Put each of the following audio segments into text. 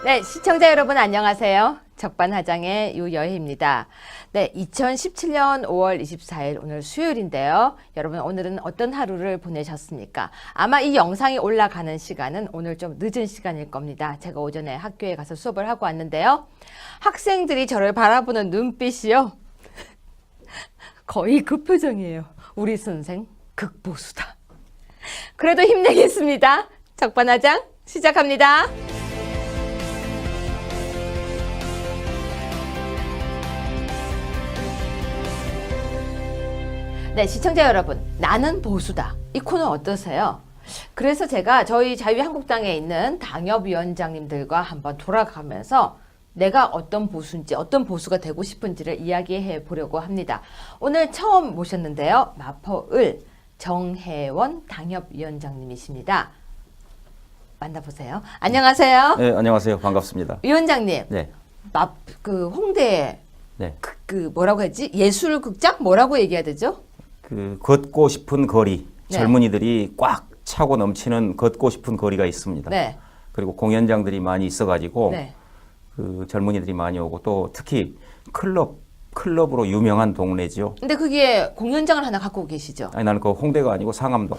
네, 시청자 여러분 안녕하세요. 적반하장의 유여희입니다. 네, 2017년 5월 24일 오늘 수요일인데요. 여러분 오늘은 어떤 하루를 보내셨습니까? 아마 이 영상이 올라가는 시간은 오늘 좀 늦은 시간일 겁니다. 제가 오전에 학교에 가서 수업을 하고 왔는데요. 학생들이 저를 바라보는 눈빛이요. 거의 그 표정이에요. 우리 선생 극보수다. 그래도 힘내겠습니다. 적반하장 시작합니다. 네, 시청자 여러분, 나는 보수다. 이 코너 어떠세요? 그래서 제가 저희 자유한국당에 있는 당협위원장님들과 한번 돌아가면서 내가 어떤 보수인지, 어떤 보수가 되고 싶은지를 이야기해 보려고 합니다. 오늘 처음 모셨는데요. 마포을 정혜원 당협위원장님이십니다. 만나보세요. 안녕하세요. 네, 안녕하세요. 반갑습니다. 위원장님, 네. 홍대 네. 뭐라고 하지? 예술극장? 뭐라고 얘기해야 되죠? 걷고 싶은 거리, 네. 젊은이들이 꽉 차고 넘치는 걷고 싶은 거리가 있습니다. 네. 그리고 공연장들이 많이 있어가지고 네. 젊은이들이 많이 오고 또 특히 클럽으로 유명한 동네죠. 근데 그게 공연장을 하나 갖고 계시죠? 아니, 나는 그 홍대가 아니고 상암동.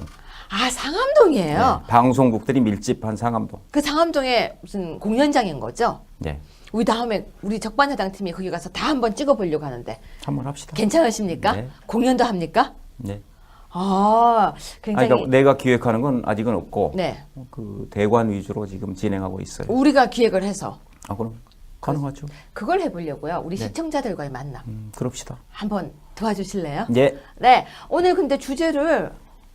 아, 상암동이에요? 네, 방송국들이 밀집한 상암동. 그 상암동에 무슨 공연장인 거죠? 네. 우리 다음에 우리 적반하장 팀이 거기 가서 다 한번 찍어보려고 하는데 한번 합시다. 괜찮으십니까? 네. 공연도 합니까? 네. 아, 아니, 굉장히. 그러니까 내가 기획하는 건 아직은 없고 네. 대관 위주로 지금 진행하고 있어요. 우리가 기획을 해서 아, 그럼 가능하죠. 그걸 해보려고요. 우리 네. 시청자들과의 만남. 그럽시다. 한번 도와주실래요? 예. 네. 오늘 근데 주제를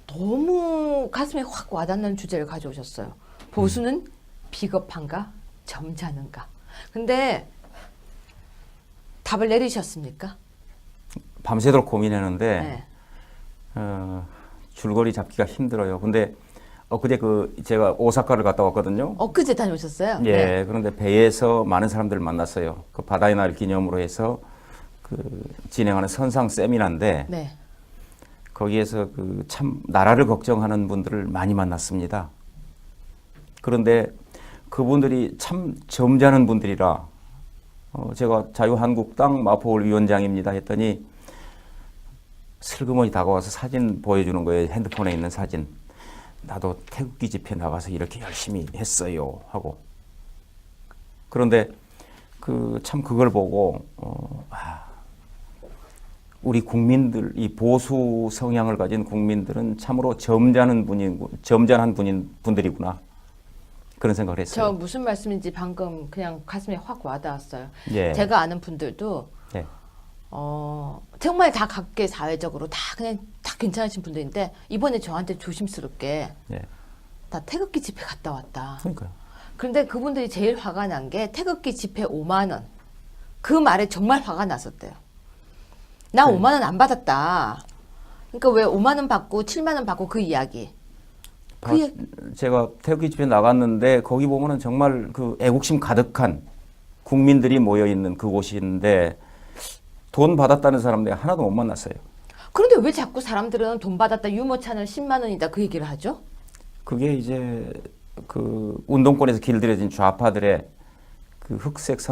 너무 가슴에 확 와닿는 주제를 가져오셨어요. 보수는 비겁한가? 점잖은가? 근데 답을 내리셨습니까? 밤새도록 고민했는데 네. 줄거리 잡기가 힘들어요. 근데 엊그제 제가 오사카를 갔다 왔거든요. 엊그제 다녀오셨어요? 예. 네. 그런데 배에서 많은 사람들을 만났어요. 그 바다의 날 기념으로 해서 진행하는 선상 세미나인데 네. 거기에서 참 나라를 걱정하는 분들을 많이 만났습니다. 그런데 그분들이 참 점잖은 분들이라 제가 자유한국당 마포을 위원장입니다 했더니 슬그머니 다가와서 사진 보여주는 거예요. 핸드폰에 있는 사진. 나도 태극기 집회 나가서 이렇게 열심히 했어요 하고. 그런데 참 그걸 보고 우리 국민들, 이 보수 성향을 가진 국민들은 참으로 점잖한 분들이구나. 그런 생각을 했어요. 저 무슨 말씀인지 방금 그냥 가슴에 확 와닿았어요. 예. 제가 아는 분들도 네. 정말 다 각계 사회적으로 다 그냥 다 괜찮으신 분들인데 이번에 저한테 조심스럽게 네. 나 태극기 집회 갔다 왔다. 그러니까요. 그런데 그분들이 제일 화가 난 게 태극기 집회 5만 원. 그 말에 정말 화가 났었대요. 나 5만 원 안 받았다. 그러니까 왜 5만 원 받고 7만 원 받고 그 이야기. 제가 태극기 집회 나갔는데 거기 보면은 정말 애국심 가득한 국민들이 모여 있는 그곳인데 돈 받았다는 사람 내가 하나도 못 만났어요. 그런데 왜 자꾸 사람들은 돈 받았다 유모차는 10만 원이다 그 얘기를 하죠? 그게 이제 운동권에서 길들여진 좌파들의 흑색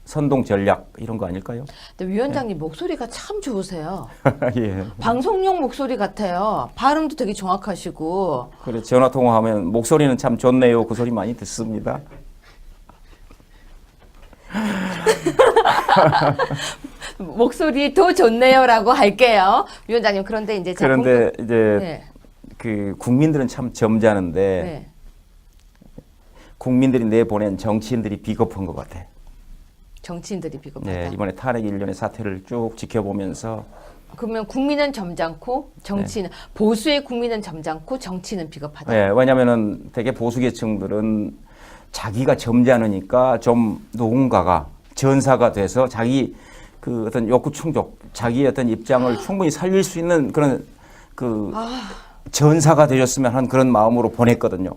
선동 전략 이런 거 아닐까요? 근데 위원장님 목소리가 참 좋으세요. 예. 방송용 목소리 같아요. 발음도 되게 정확하시고. 그래 전화 통화하면 목소리는 참 좋네요. 그 소리 많이 듣습니다. 목소리 더 좋네요라고 할게요. 위원장님 그런데 이제 그런데 이제 네. 국민들은 참 점잖은데 네. 국민들이 내보낸 정치인들이 비겁한 것 같아. 정치인들이 비겁하다. 네, 이번에 탄핵 일련의 사태를 쭉 지켜보면서 그러면 국민은 점잖고 정치인은 보수의 국민은 점잖고 정치인은 비겁하다. 네, 왜냐하면은 되게 보수 계층들은 자기가 점잖으니까 좀 누군가가 전사가 돼서 자기 어떤 욕구 충족, 자기의 어떤 입장을 충분히 살릴 수 있는 그런 전사가 되셨으면 하는 그런 마음으로 보냈거든요.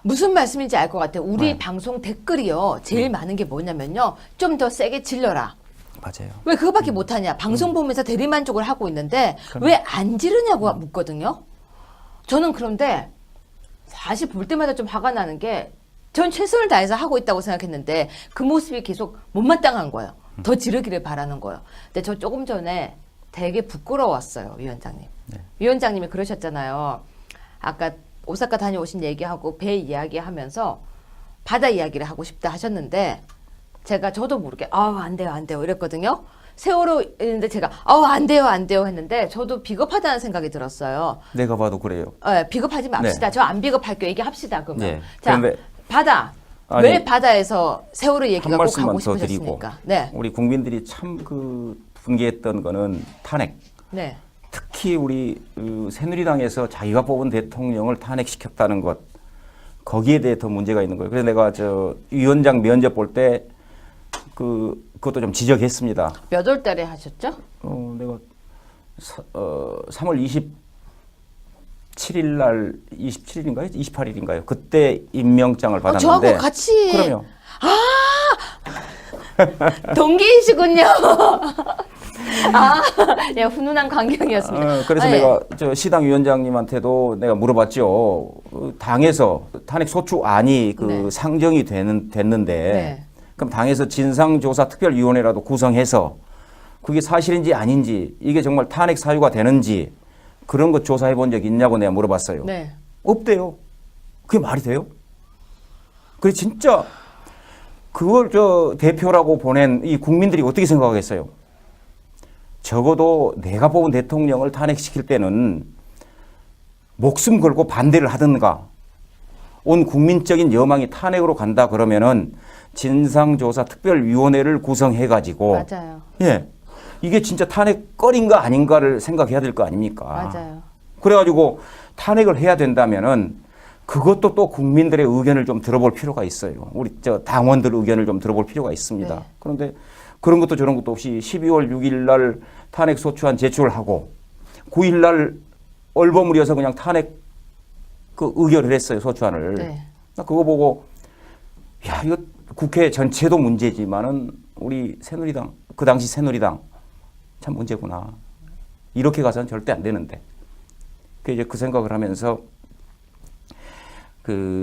무슨 말씀인지 알 것 같아요. 우리 방송 댓글이요. 제일 많은 게 뭐냐면요. 좀 더 세게 질러라. 맞아요. 왜 그거밖에 못하냐. 방송 보면서 대리만족을 하고 있는데 왜 안 지르냐고 묻거든요. 저는 그런데 사실 볼 때마다 좀 화가 나는 게 전 최선을 다해서 하고 있다고 생각했는데 그 모습이 계속 못마땅한 거예요. 더 지르기를 바라는 거예요. 근데 저 조금 전에 되게 부끄러웠어요, 위원장님. 네. 위원장님이 그러셨잖아요. 아까 오사카 다녀오신 얘기하고 배 이야기하면서 바다 이야기를 하고 싶다 하셨는데 저도 모르게 안 돼요, 안 돼요 이랬거든요. 세월호 있는데 제가 안 돼요, 안 돼요 했는데 저도 비겁하다는 생각이 들었어요. 내가 봐도 그래요. 네, 비겁하지 맙시다. 네. 저 안 비겁할게요. 얘기합시다. 그러면. 네. 자, 그런데 바다. 아니, 왜 바다에서 세월호 얘기가 한 꼭 말씀만 가고 더 드리고 싶으셨습니까? 네. 우리 국민들이 참 분개했던 거는 탄핵. 네. 특히 우리 새누리당에서 자기가 뽑은 대통령을 탄핵시켰다는 것. 거기에 대해 더 문제가 있는 거예요. 그래서 내가 위원장 면접 볼 때 그것도 좀 지적했습니다. 몇 월 달에 하셨죠? 내가 3월 27일 날 27일인가요? 28일인가요? 그때 임명장을 받았는데 저하고 같이. 그럼요. 동기이시군요. 예, 훈훈한 광경이었습니다. 그래서 예. 내가 시당 위원장님한테도 내가 물어봤죠. 당에서 탄핵 소추안이 네. 상정이 됐는데 네. 그럼 당에서 진상조사특별위원회라도 구성해서 그게 사실인지 아닌지 이게 정말 탄핵 사유가 되는지 그런 거 조사해 본 적 있냐고 내가 물어봤어요. 네. 없대요. 그게 말이 돼요? 그래 진짜 그걸 대표라고 보낸 이 국민들이 어떻게 생각하겠어요? 적어도 내가 뽑은 대통령을 탄핵시킬 때는 목숨 걸고 반대를 하든가 온 국민적인 여망이 탄핵으로 간다 그러면은 진상조사특별위원회를 구성해가지고 맞아요. 예 이게 진짜 탄핵거리인가 아닌가를 생각해야 될 거 아닙니까? 맞아요. 그래가지고 탄핵을 해야 된다면은 그것도 또 국민들의 의견을 좀 들어볼 필요가 있어요. 우리 당원들 의견을 좀 들어볼 필요가 있습니다. 네. 그런데 그런 것도 저런 것도 없이 12월 6일 날 탄핵 소추안 제출하고 9일 날 얼버무려서 그냥 탄핵 의결을 했어요. 소추안을. 네. 나 그거 보고 야 이거 국회 전체도 문제지만은 우리 새누리당 그 당시 새누리당 참 문제구나. 이렇게 가서는 절대 안 되는데. 이제 그 생각을 하면서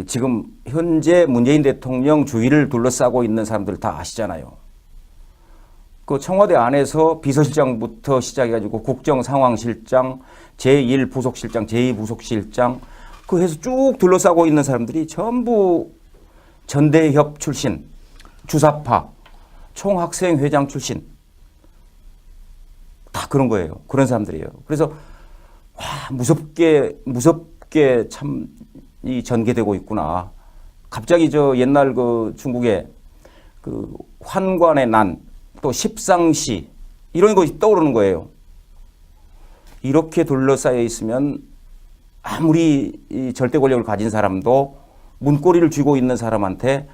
지금 현재 문재인 대통령 주위를 둘러싸고 있는 사람들 다 아시잖아요. 청와대 안에서 비서실장부터 시작해가지고 국정상황실장, 제1부속실장, 제2부속실장 해서 쭉 둘러싸고 있는 사람들이 전부 전대협 출신, 주사파, 총학생회장 출신 다 그런 거예요. 그런 사람들이에요. 그래서 무섭게 참 이 전개되고 있구나. 갑자기 옛날 중국의 환관의 난, 또 십상시 이런 것이 떠오르는 거예요. 이렇게 둘러싸여 있으면 아무리 이 절대 권력을 가진 사람도 문고리를 쥐고 있는 사람한테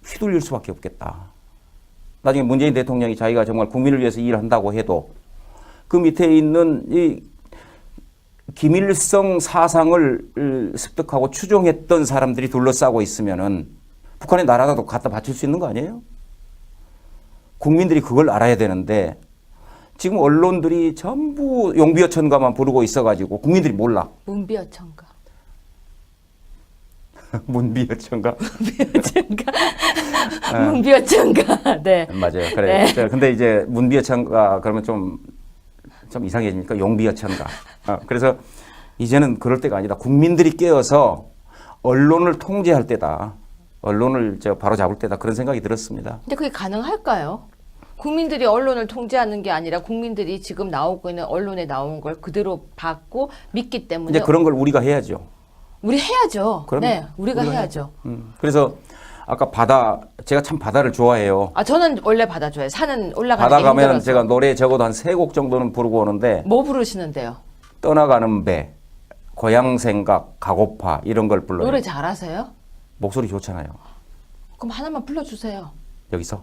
휘둘릴 수밖에 없겠다. 나중에 문재인 대통령이 자기가 정말 국민을 위해서 일을 한다고 해도 그 밑에 있는 이 김일성 사상을 습득하고 추종했던 사람들이 둘러싸고 있으면은 북한의 나라도 갖다 바칠 수 있는 거 아니에요? 국민들이 그걸 알아야 되는데 지금 언론들이 전부 용비어천가만 부르고 있어가지고 국민들이 몰라. 문비어천가. 문비어천가? 문비어천가. 네. 맞아요. 그래. 네. 근데 이제 문비어천가 그러면 좀 이상해지니까 용비어천가. 그래서 이제는 그럴 때가 아니다. 국민들이 깨어서 언론을 통제할 때다. 언론을 바로 잡을 때다. 그런 생각이 들었습니다. 근데 그게 가능할까요? 국민들이 언론을 통제하는 게 아니라 국민들이 지금 나오고 있는 언론에 나온 걸 그대로 받고 믿기 때문에 이제 그런 걸 우리가 해야죠. 우리 해야죠. 그럼요. 네, 우리가 해야죠. 그래서 아까 제가 참 바다를 좋아해요. 저는 원래 바다 좋아해요. 산은 올라가는 바다 게 가면 힘들어서. 제가 노래 적어도 한 3곡 정도는 부르고 오는데 뭐 부르시는데요? 떠나가는 배, 고향 생각, 가고파 이런 걸 불러요. 노래 잘하세요? 목소리 좋잖아요. 그럼 하나만 불러주세요. 여기서?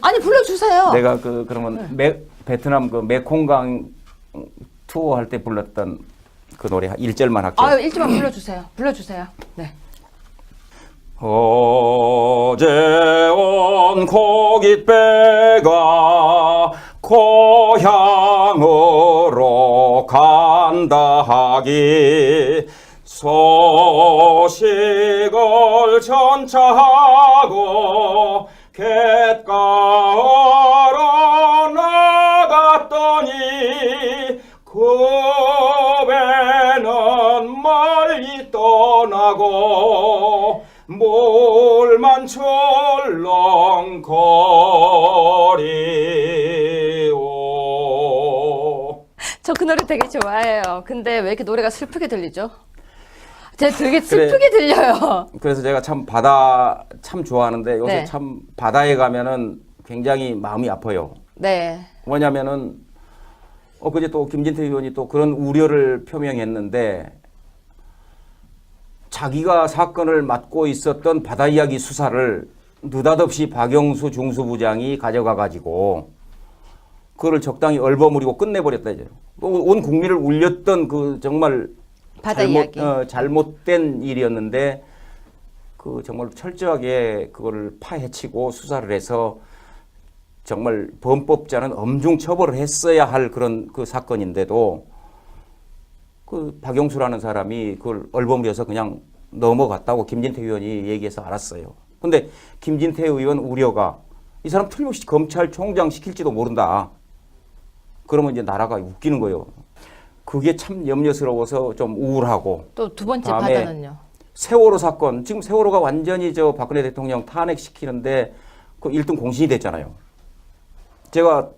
아니 불러주세요. 내가 그러면 베트남 메콩강 투어 할 때 불렀던 그 노래 1절만 할게요. 1절만 불러주세요. 불러주세요. 네. 어제 온 고깃배가 고향으로 간다 하기 소식을 전차하고 갯가로 나갔더니 그 배는 멀리 떠나고 물만 출렁거리오. 저 그 노래 되게 좋아해요. 근데 왜 이렇게 노래가 슬프게 들리죠? 제가 되게 슬프게 들려요. 그래서 제가 참 바다 참 좋아하는데 요새 네. 참 바다에 가면은 굉장히 마음이 아파요. 네. 뭐냐면은 그제 또 김진태 의원이 또 그런 우려를 표명했는데 자기가 사건을 맡고 있었던 바다 이야기 수사를 느닷없이 박영수 중수부장이 가져가 가지고 그거를 적당히 얼버무리고 끝내버렸다 이제. 온 국민을 울렸던 그 정말 바다 이야기. 잘못된 일이었는데 그 정말 철저하게 그거를 파헤치고 수사를 해서 정말 범법자는 엄중 처벌을 했어야 할 그런 그 사건인데도 그 박영수라는 사람이 그걸 얼버무려서 그냥 넘어갔다고 김진태 의원이 얘기해서 알았어요. 근데 김진태 의원 우려가 이 사람 틀림없이 검찰총장 시킬지도 모른다. 그러면 이제 나라가 웃기는 거예요. 그게 참 염려스러워서 좀 우울하고. 또 두 번째 다음에 바다는요? 세월호 사건. 지금 세월호가 완전히 저 박근혜 대통령 탄핵시키는데 그 1등 공신이 됐잖아요. 제가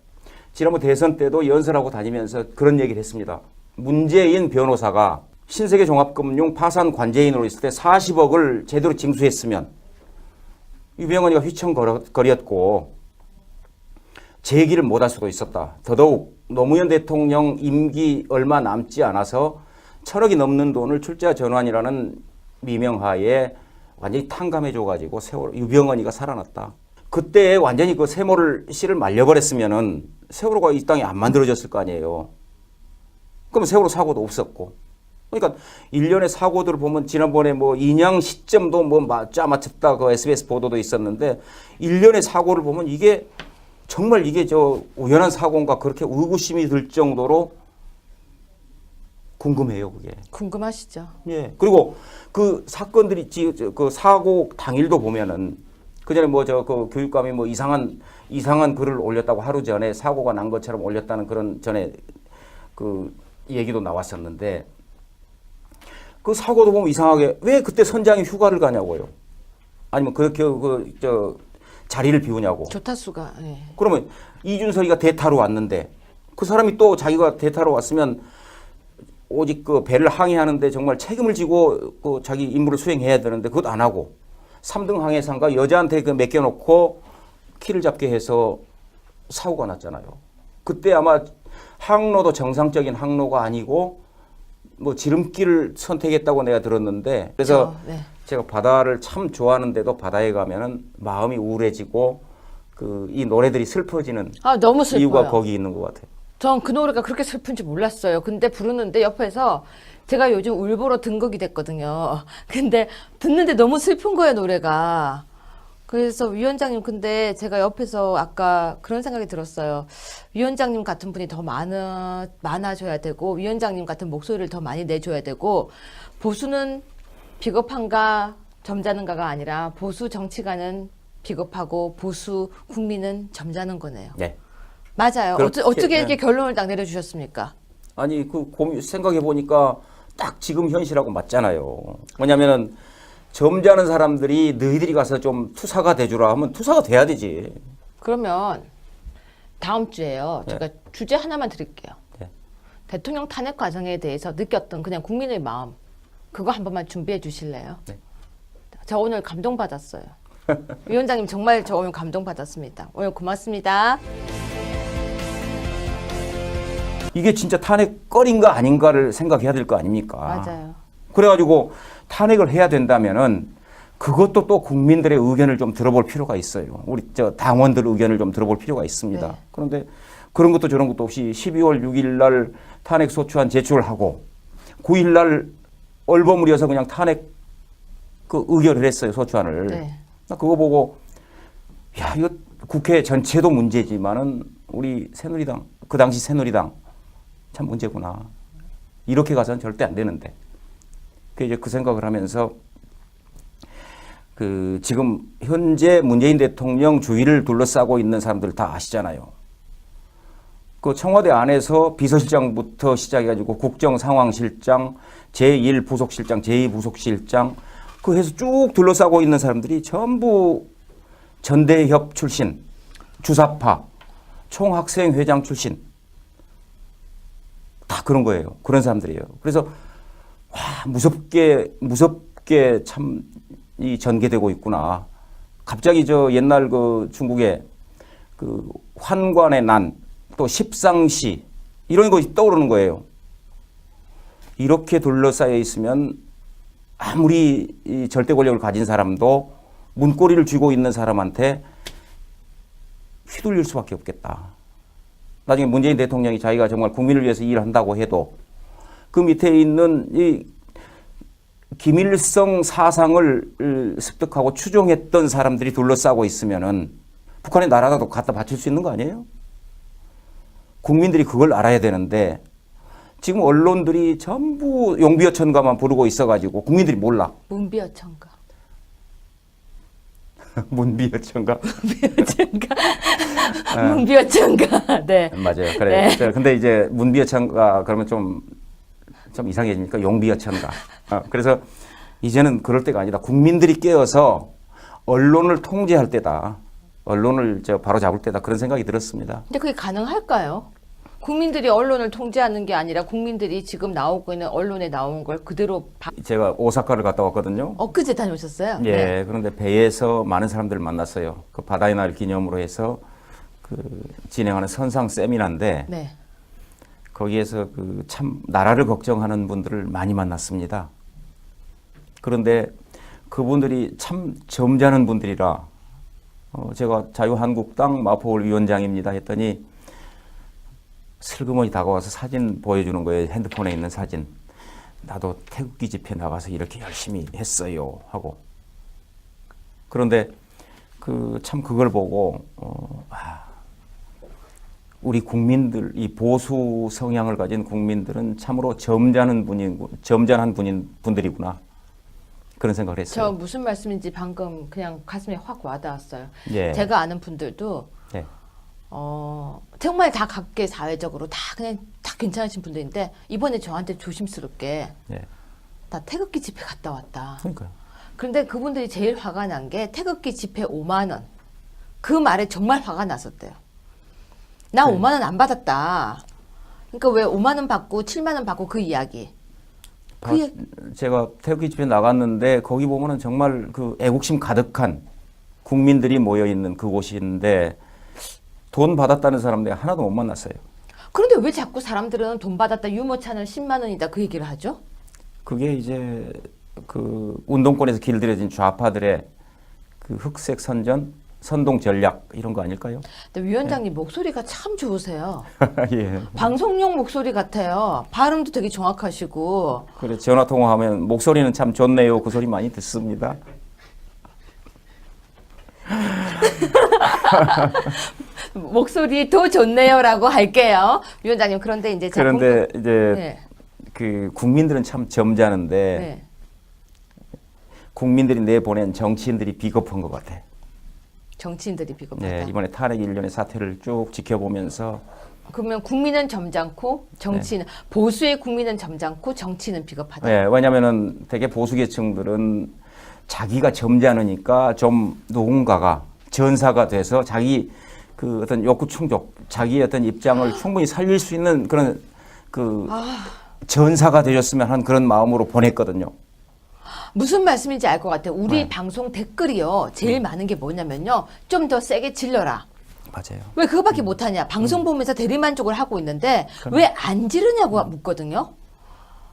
지난번 대선 때도 연설하고 다니면서 그런 얘기를 했습니다. 문재인 변호사가 신세계 종합금융 파산 관제인으로 있을 때 40억을 제대로 징수했으면 유병헌이가 휘청거렸고 재기를 못할 수도 있었다. 더더욱 노무현 대통령 임기 얼마 남지 않아서 1,000억이 넘는 돈을 출자 전환이라는 미명하에 완전히 탕감해줘가지고 유병헌이가 살아났다. 그때 완전히 그 세모를 씨를 말려버렸으면은 세월호가 이 땅에 안 만들어졌을 거 아니에요. 그럼 세월호 사고도 없었고. 그러니까 일련의 사고들을 보면 지난번에 뭐 인양 시점도 뭐 짜맞췄다 그 SBS 보도도 있었는데 일련의 사고를 보면 이게 정말 이게 저 우연한 사고인가 그렇게 의구심이 들 정도로 궁금해요, 그게. 궁금하시죠? 예. 그리고 그 사건들이 그 사고 당일도 보면은 그 전에 뭐 저 그 교육감이 뭐 이상한 글을 올렸다고 하루 전에 사고가 난 것처럼 올렸다는 그런 전에 그 얘기도 나왔었는데 그 사고도 보면 이상하게 왜 그때 선장이 휴가를 가냐고요. 아니면 그렇게 저 자리를 비우냐고. 조타수가. 예. 그러면 이준석이가 대타로 왔는데 그 사람이 또 자기가 대타로 왔으면 오직 그 배를 항해하는데 정말 책임을 지고 그 자기 임무를 수행해야 되는데 그것도 안 하고 3등 항해상가 여자한테 그 맡겨놓고 키를 잡게 해서 사고가 났잖아요. 그때 아마 항로도 정상적인 항로가 아니고 뭐 지름길을 선택했다고 내가 들었는데 그래서 네. 제가 바다를 참 좋아하는데도 바다에 가면은 마음이 우울해지고 그 이 노래들이 슬퍼지는 너무 슬퍼요. 이유가 거기 있는 것 같아요. 전 그 노래가 그렇게 슬픈지 몰랐어요. 근데 부르는데 옆에서 제가 요즘 울보러 등극이 됐거든요. 근데 듣는데 너무 슬픈 거예요, 노래가. 그래서 위원장님, 근데 제가 옆에서 아까 그런 생각이 들었어요. 위원장님 같은 분이 더 많아져야 되고, 위원장님 같은 목소리를 더 많이 내줘야 되고, 보수는 비겁한가, 점잖은가가 아니라 보수 정치가는 비겁하고 보수 국민은 점잖은 거네요. 네. 맞아요. 그렇게, 어떻게 이렇게 네. 결론을 딱 내려주셨습니까? 아니 생각해 보니까 딱 지금 현실하고 맞잖아요. 뭐냐면은 점잖은 사람들이 너희들이 가서 좀 투사가 돼주라 하면 투사가 돼야 되지. 그러면 다음 주에요. 네. 제가 주제 하나만 드릴게요. 네. 대통령 탄핵 과정에 대해서 느꼈던 그냥 국민의 마음 그거 한 번만 준비해 주실래요? 네. 저 오늘 감동받았어요. 위원장님 정말 저 오늘 감동받았습니다. 오늘 고맙습니다. 이게 진짜 탄핵 거리인가 아닌가를 생각해야 될 거 아닙니까? 맞아요. 그래가지고 탄핵을 해야 된다면은 그것도 또 국민들의 의견을 좀 들어볼 필요가 있어요. 우리 저 당원들 의견을 좀 들어볼 필요가 있습니다. 네. 그런데 그런 것도 저런 것도 없이 12월 6일 날 탄핵 소추안 제출을 하고 9일 날 얼버무려서 그냥 탄핵 그 의결을 했어요, 소추안을. 네. 나 그거 보고 야, 이거 국회 전체도 문제지만은 우리 새누리당, 그 당시 새누리당 참 문제구나. 이렇게 가서는 절대 안 되는데. 그 이제 그 생각을 하면서 그 지금 현재 문재인 대통령 주위를 둘러싸고 있는 사람들 다 아시잖아요. 그 청와대 안에서 비서실장부터 시작해가지고 국정상황실장, 제1부속실장, 제2부속실장 그 해서 쭉 둘러싸고 있는 사람들이 전부 전대협 출신, 주사파, 총학생회장 출신 다 그런 거예요. 그런 사람들이에요. 그래서 와, 무섭게 참 이 전개되고 있구나. 갑자기 저 옛날 그 중국의 그 환관의 난, 또 십상시 이런 것이 떠오르는 거예요. 이렇게 둘러싸여 있으면 아무리 이 절대 권력을 가진 사람도 문고리를 쥐고 있는 사람한테 휘둘릴 수밖에 없겠다. 나중에 문재인 대통령이 자기가 정말 국민을 위해서 일을 한다고 해도 그 밑에 있는 이 김일성 사상을 습득하고 추종했던 사람들이 둘러싸고 있으면은 북한의 나라도 갖다 바칠 수 있는 거 아니에요? 국민들이 그걸 알아야 되는데 지금 언론들이 전부 용비어천가만 부르고 있어가지고 국민들이 몰라. 문비어천가. 문비어천가? 문비어천가. 문비어천가. 네. 맞아요. 그래. 네. 근데 이제 문비어천가 그러면 좀 이상해지니까 용비어천가. 그래서 이제는 그럴 때가 아니다. 국민들이 깨어서 언론을 통제할 때다. 언론을 바로 잡을 때다. 그런 생각이 들었습니다. 근데 그게 가능할까요? 국민들이 언론을 통제하는 게 아니라 국민들이 지금 나오고 있는 언론에 나온 걸 그대로 제가 오사카를 갔다 왔거든요. 엊그제 다녀오셨어요? 예. 네. 그런데 배에서 많은 사람들을 만났어요. 그 바다의 날 기념으로 해서 그 진행하는 선상 세미나인데 네. 거기에서 그 참 나라를 걱정하는 분들을 많이 만났습니다. 그런데 그분들이 참 점잖은 분들이라 제가 자유한국당 마포울 위원장입니다 했더니 슬그머니 다가와서 사진 보여주는 거예요. 핸드폰에 있는 사진. 나도 태극기 집회 나가서 이렇게 열심히 했어요 하고. 그런데 그 참 그걸 보고 우리 국민들, 이 보수 성향을 가진 국민들은 참으로 점잖은 분들이구나. 그런 생각을 했어요. 저 무슨 말씀인지 방금 그냥 가슴에 확 와닿았어요. 예. 제가 아는 분들도 예. 정말 다 각계 사회적으로 다 그냥 다 괜찮으신 분들인데 이번에 저한테 조심스럽게 예. 나 태극기 집회 갔다 왔다. 그러니까요. 그런데 그분들이 제일 화가 난 게 태극기 집회 5만 원. 그 말에 정말 화가 났었대요. 나 네. 5만 원 안 받았다. 그러니까 왜 5만 원 받고 7만 원 받고 그 이야기. 제가 태극기 집회 나갔는데 거기 보면은 정말 그 애국심 가득한 국민들이 모여 있는 그곳인데 돈 받았다는 사람들이 하나도 못 만났어요. 그런데 왜 자꾸 사람들은 돈 받았다 유모차는 10만 원이다 그 얘기를 하죠? 그게 이제 그 운동권에서 길들여진 좌파들의 그 흑색 선동 전략 이런 거 아닐까요? 근데 위원장님 목소리가 참 좋으세요. 예. 방송용 목소리 같아요. 발음도 되게 정확하시고. 그래 전화 통화하면 목소리는 참 좋네요. 그 소리 많이 듣습니다. 목소리 더 좋네요라고 할게요. 위원장님 그런데 이제 그런데 이제 네. 그 국민들은 참 점잖은데 네. 국민들이 내보낸 정치인들이 비겁한 것 같아. 정치인들이 비겁하다. 네, 이번에 탄핵 일련의 사태를 쭉 지켜보면서 그러면 국민은 점잖고 정치는 보수의 국민은 점잖고 정치는 비겁하다. 네, 왜냐하면은 되게 보수 계층들은 자기가 점잖으니까 좀 누군가가 전사가 돼서 자기 그 어떤 욕구 충족, 자기의 어떤 입장을 충분히 살릴 수 있는 그런 그 전사가 되셨으면 하는 그런 마음으로 보냈거든요. 무슨 말씀인지 알 것 같아요. 우리 네. 방송 댓글이요. 제일 많은 게 뭐냐면요. 좀 더 세게 질러라. 맞아요. 왜 그거밖에 못하냐. 방송 보면서 대리만족을 하고 있는데 왜 안 지르냐고 묻거든요.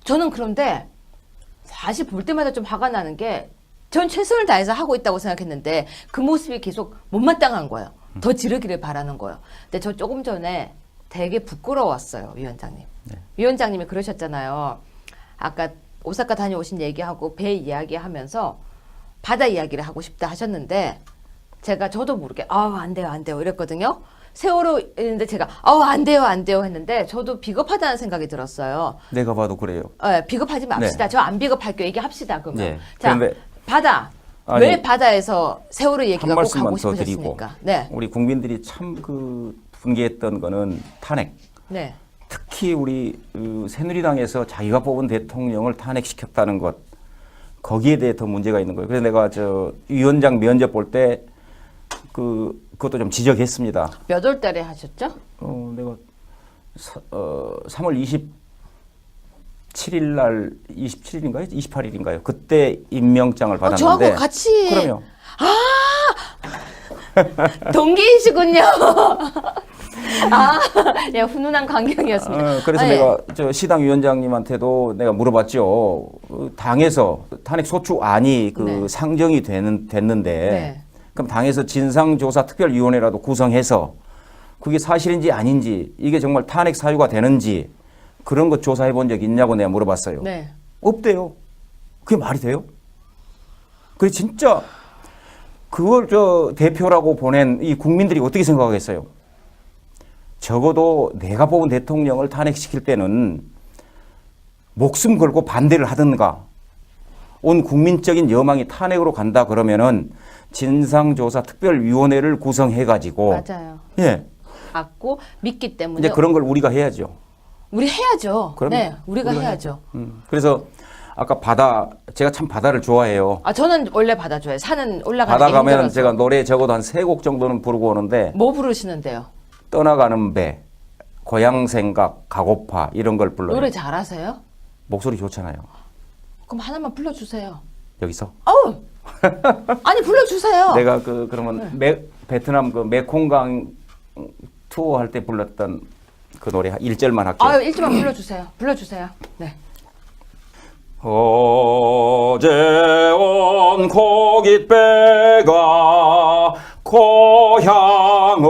저는 그런데 사실 볼 때마다 좀 화가 나는 게 전 최선을 다해서 하고 있다고 생각했는데 그 모습이 계속 못마땅한 거예요. 더 지르기를 바라는 거예요. 근데 저 조금 전에 되게 부끄러웠어요. 위원장님. 네. 위원장님이 그러셨잖아요. 아까 오사카 다녀오신 얘기하고 배 이야기하면서 바다 이야기를 하고 싶다 하셨는데 제가 저도 모르게 안 돼요 이랬거든요. 세월호 했는데 제가 안 돼요, 안 돼요 했는데 저도 비겁하다는 생각이 들었어요. 내가 봐도 그래요. 비겁하지 맙시다. 네. 저 안 비겁할게요. 얘기합시다. 그러면. 네. 자, 그런데 바다. 아니, 왜 바다에서 세월호 한 얘기가 꼭 말씀만 하고 더 싶으셨습니까? 드리고 네. 우리 국민들이 참 분개했던 거는 탄핵. 네. 특히 우리 새누리당에서 자기가 뽑은 대통령을 탄핵시켰다는 것. 거기에 대해 더 문제가 있는 거예요. 그래서 내가 위원장 면접 볼 때 그것도 좀 지적했습니다. 몇 월 달에 하셨죠? 내가 3월 27일 날 27일인가요? 28일인가요? 그때 임명장을 받았는데 저하고 같이. 그럼요. 동기이시군요. 예, 훈훈한 광경이었습니다. 그래서 예. 내가 시당 위원장님한테도 내가 물어봤죠. 당에서 탄핵 소추안이 네. 상정이 됐는데 네. 그럼 당에서 진상조사특별위원회라도 구성해서 그게 사실인지 아닌지 이게 정말 탄핵 사유가 되는지 그런 것 조사해 본 적 있냐고 내가 물어봤어요. 네. 없대요. 그게 말이 돼요? 그래 진짜 그걸 대표라고 보낸 이 국민들이 어떻게 생각하겠어요? 적어도 내가 뽑은 대통령을 탄핵시킬 때는 목숨 걸고 반대를 하든가 온 국민적인 여망이 탄핵으로 간다 그러면은 진상조사특별위원회를 구성해가지고 맞아요. 예 갖고 믿기 때문에 이제 그런 걸 우리가 해야죠. 우리 해야죠. 그럼요. 네, 우리가 해야죠. 그래서 아까 바다 제가 참 바다를 좋아해요. 저는 원래 바다 좋아해요. 산은 올라가는 바다 게 가면 힘들어서. 제가 노래 적어도 한 3곡 정도는 부르고 오는데 뭐 부르시는데요? 떠나가는 배, 고향 생각, 가고파 이런 걸 불러요. 노래 잘하세요? 목소리 좋잖아요. 그럼 하나만 불러주세요. 여기서 아니 불러주세요. 내가 그러면 베트남 메콩강 투어 할 때 불렀던 그 노래 1절만 할게요. 1절만 불러주세요. 불러주세요. 네. 어제 온 고깃배가 고향으로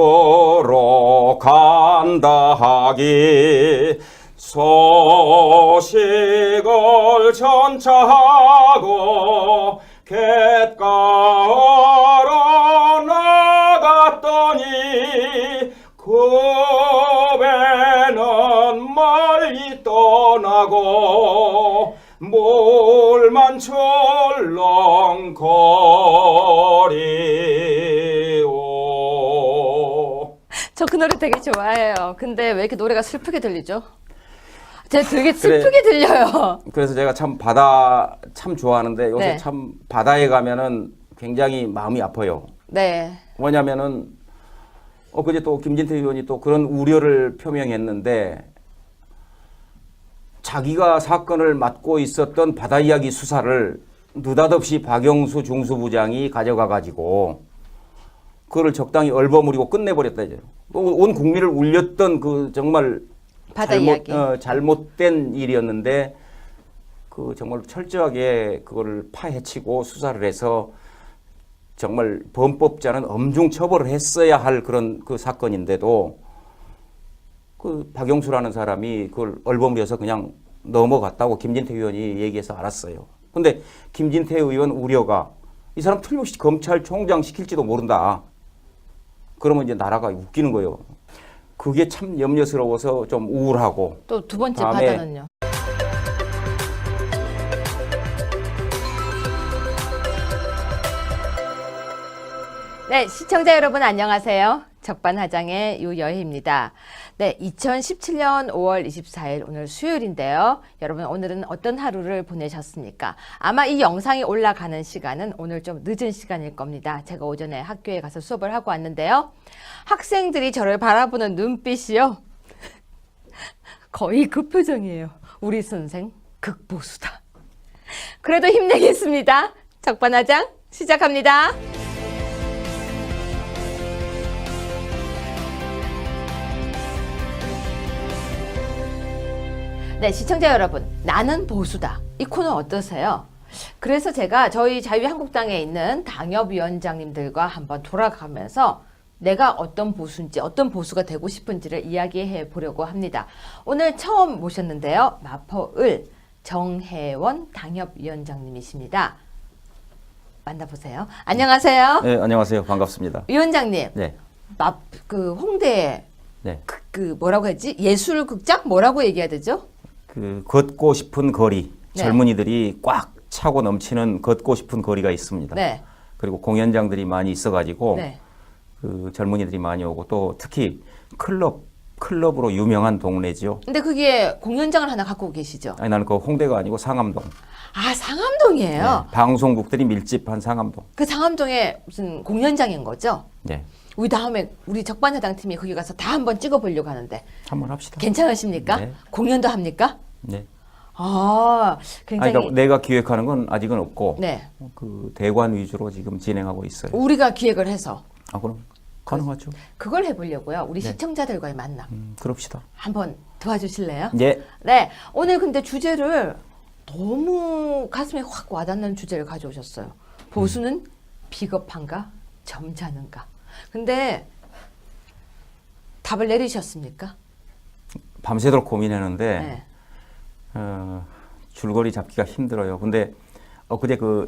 간다 하기 소식을 전차하고 갯가로 나갔더니 그 배는 멀리 떠나고 물만 철렁거리오. 저 그 노래 되게 좋아해요. 근데 왜 이렇게 노래가 슬프게 들리죠? 제가 되게 슬프게 들려요. 그래서 제가 참 바다 참 좋아하는데 요새 네. 참 바다에 가면은 굉장히 마음이 아파요. 네. 뭐냐면은 그제 또 김진태 의원이 또 그런 우려를 표명했는데 자기가 사건을 맡고 있었던 바다 이야기 수사를 느닷없이 박영수 중수부장이 가져가 가지고 그거를 적당히 얼버무리고 끝내버렸다 이제. 온 국민을 울렸던 그 정말 바다 이야기. 잘못된 일이었는데 그 정말 철저하게 그거를 파헤치고 수사를 해서 정말 범법자는 엄중 처벌을 했어야 할 그런 그 사건인데도 그 박영수라는 사람이 그걸 얼버무려서 그냥 넘어갔다고 김진태 의원이 얘기해서 알았어요. 근데 김진태 의원 우려가 이 사람 틀림없이 검찰총장 시킬지도 모른다. 그러면 이제 나라가 웃기는 거예요. 그게 참 염려스러워서 좀 우울하고. 또 두 번째 다음에 바다는요? 네, 시청자 여러분 안녕하세요. 적반하장의 유여희입니다. 네, 2017년 5월 24일 오늘 수요일인데요. 여러분 오늘은 어떤 하루를 보내셨습니까? 아마 이 영상이 올라가는 시간은 오늘 좀 늦은 시간일 겁니다. 제가 오전에 학교에 가서 수업을 하고 왔는데요. 학생들이 저를 바라보는 눈빛이요. 거의 그 표정이에요. 우리 선생 극보수다. 그래도 힘내겠습니다. 적반하장 시작합니다. 네, 시청자 여러분, 나는 보수다. 이 코너 어떠세요? 그래서 제가 저희 자유한국당에 있는 당협위원장님들과 한번 돌아가면서 내가 어떤 보수인지, 어떤 보수가 되고 싶은지를 이야기해 보려고 합니다. 오늘 처음 모셨는데요. 마포을 정혜원 당협위원장님이십니다. 만나보세요. 안녕하세요. 네, 안녕하세요. 반갑습니다. 위원장님. 네. 그 홍대 네. 그 뭐라고 하지? 예술극장 뭐라고 얘기해야 되죠? 그 걷고 싶은 거리, 네. 젊은이들이 꽉 차고 넘치는 걷고 싶은 거리가 있습니다. 네. 그리고 공연장들이 많이 있어가지고 네. 그 젊은이들이 많이 오고 또 특히 클럽으로 유명한 동네죠. 근데 그게 공연장을 하나 갖고 계시죠? 아니 나는 그 홍대가 아니고 상암동. 아, 상암동이에요. 네, 방송국들이 밀집한 상암동. 그 상암동에 무슨 공연장인 거죠? 네, 우리 다음에 우리 적반하장 팀이 거기 가서 다 한번 찍어보려고 하는데 한번 합시다. 괜찮으십니까? 네. 공연도 합니까? 네. 아, 아니, 굉장히 그러니까 내가 기획하는 건 아직은 없고 네. 그 대관 위주로 지금 진행하고 있어요. 우리가 기획을 해서 아 그럼 가능하죠. 그걸 해보려고요. 우리 네. 시청자들과의 만남 그럽시다. 한번 도와주실래요? 예. 네, 오늘 근데 주제를 너무 가슴에 확 와닿는 주제를 가져오셨어요. 보수는 비겁한가, 점잖은가. 근데 답을 내리셨습니까? 밤새도록 고민했는데 네. 줄거리 잡기가 힘들어요. 근데 그제 그